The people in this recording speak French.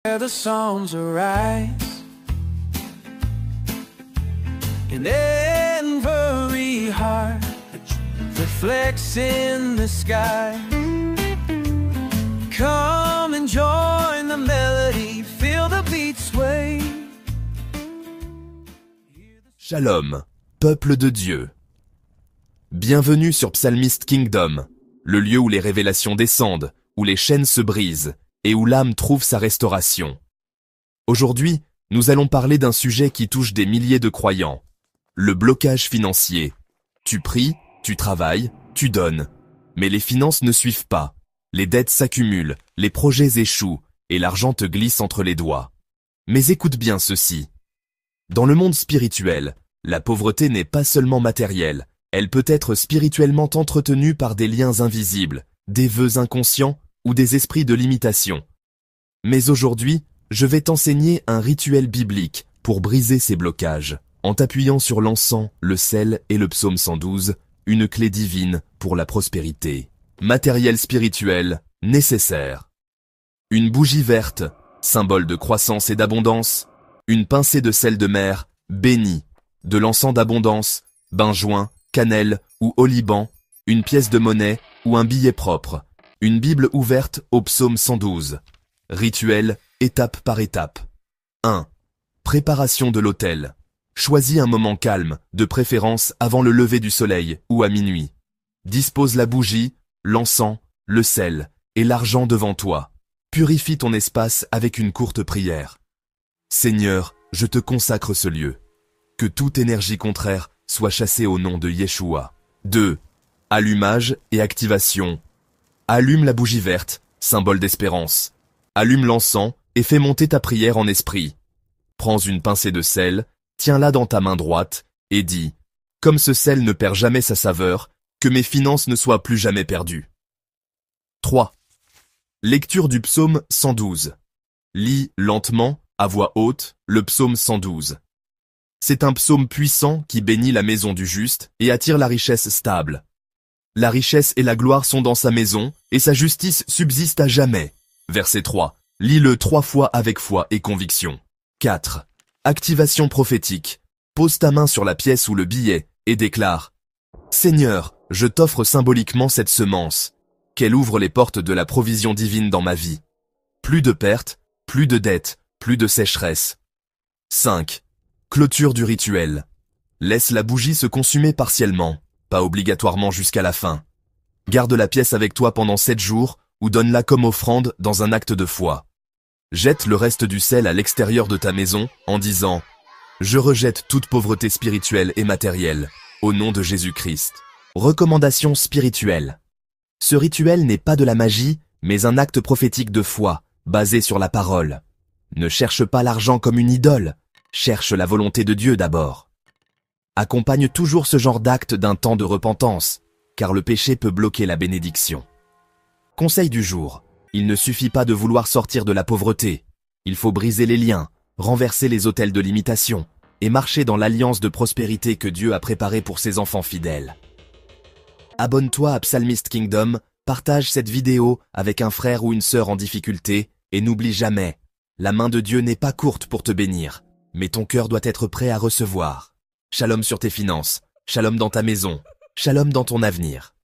The songs arise and every heart reflects in the sky. Come and join the melody, feel the beat sway. Shalom, peuple de Dieu. Bienvenue sur Psalmist Kingdom, le lieu où les révélations descendent, où les chaînes se brisent et où l'âme trouve sa restauration. Aujourd'hui, nous allons parler d'un sujet qui touche des milliers de croyants, le blocage financier. Tu pries, tu travailles, tu donnes, mais les finances ne suivent pas. Les dettes s'accumulent, les projets échouent et l'argent te glisse entre les doigts. Mais écoute bien ceci. Dans le monde spirituel, la pauvreté n'est pas seulement matérielle, elle peut être spirituellement entretenue par des liens invisibles, des vœux inconscients ou des esprits de limitation. Mais aujourd'hui, je vais t'enseigner un rituel biblique pour briser ces blocages, en t'appuyant sur l'encens, le sel et le psaume 112, une clé divine pour la prospérité. Matériel spirituel nécessaire. Une bougie verte, symbole de croissance et d'abondance, une pincée de sel de mer, béni, de l'encens d'abondance, benjoin, cannelle ou oliban, une pièce de monnaie ou un billet propre, une Bible ouverte au psaume 112. Rituel, étape par étape. 1. Préparation de l'autel. Choisis un moment calme, de préférence avant le lever du soleil ou à minuit. Dispose la bougie, l'encens, le sel et l'argent devant toi. Purifie ton espace avec une courte prière. Seigneur, je te consacre ce lieu. Que toute énergie contraire soit chassée au nom de Yeshua. 2. Allumage et activation. Allume la bougie verte, symbole d'espérance. Allume l'encens et fais monter ta prière en esprit. Prends une pincée de sel, tiens-la dans ta main droite et dis « Comme ce sel ne perd jamais sa saveur, que mes finances ne soient plus jamais perdues. » 3. Lecture du psaume 112. Lis lentement, à voix haute, le psaume 112. C'est un psaume puissant qui bénit la maison du juste et attire la richesse stable. La richesse et la gloire sont dans sa maison, et sa justice subsiste à jamais. Verset 3. Lis-le 3 fois avec foi et conviction. 4. Activation prophétique. Pose ta main sur la pièce ou le billet et déclare « Seigneur, je t'offre symboliquement cette semence. Qu'elle ouvre les portes de la provision divine dans ma vie. Plus de pertes, plus de dettes, plus de sécheresse. » 5. Clôture du rituel. Laisse la bougie se consumer partiellement, pas obligatoirement jusqu'à la fin. Garde la pièce avec toi pendant 7 jours ou donne-la comme offrande dans un acte de foi. Jette le reste du sel à l'extérieur de ta maison en disant « Je rejette toute pauvreté spirituelle et matérielle, au nom de Jésus-Christ. » Recommandation spirituelle. Ce rituel n'est pas de la magie, mais un acte prophétique de foi, basé sur la parole. Ne cherche pas l'argent comme une idole, cherche la volonté de Dieu d'abord. Accompagne toujours ce genre d'acte d'un temps de repentance, car le péché peut bloquer la bénédiction. Conseil du jour. Il ne suffit pas de vouloir sortir de la pauvreté. Il faut briser les liens, renverser les autels de limitation et marcher dans l'alliance de prospérité que Dieu a préparée pour ses enfants fidèles. Abonne-toi à Psalmist Kingdom, partage cette vidéo avec un frère ou une sœur en difficulté et n'oublie jamais, la main de Dieu n'est pas courte pour te bénir, mais ton cœur doit être prêt à recevoir. Shalom sur tes finances, shalom dans ta maison, shalom dans ton avenir.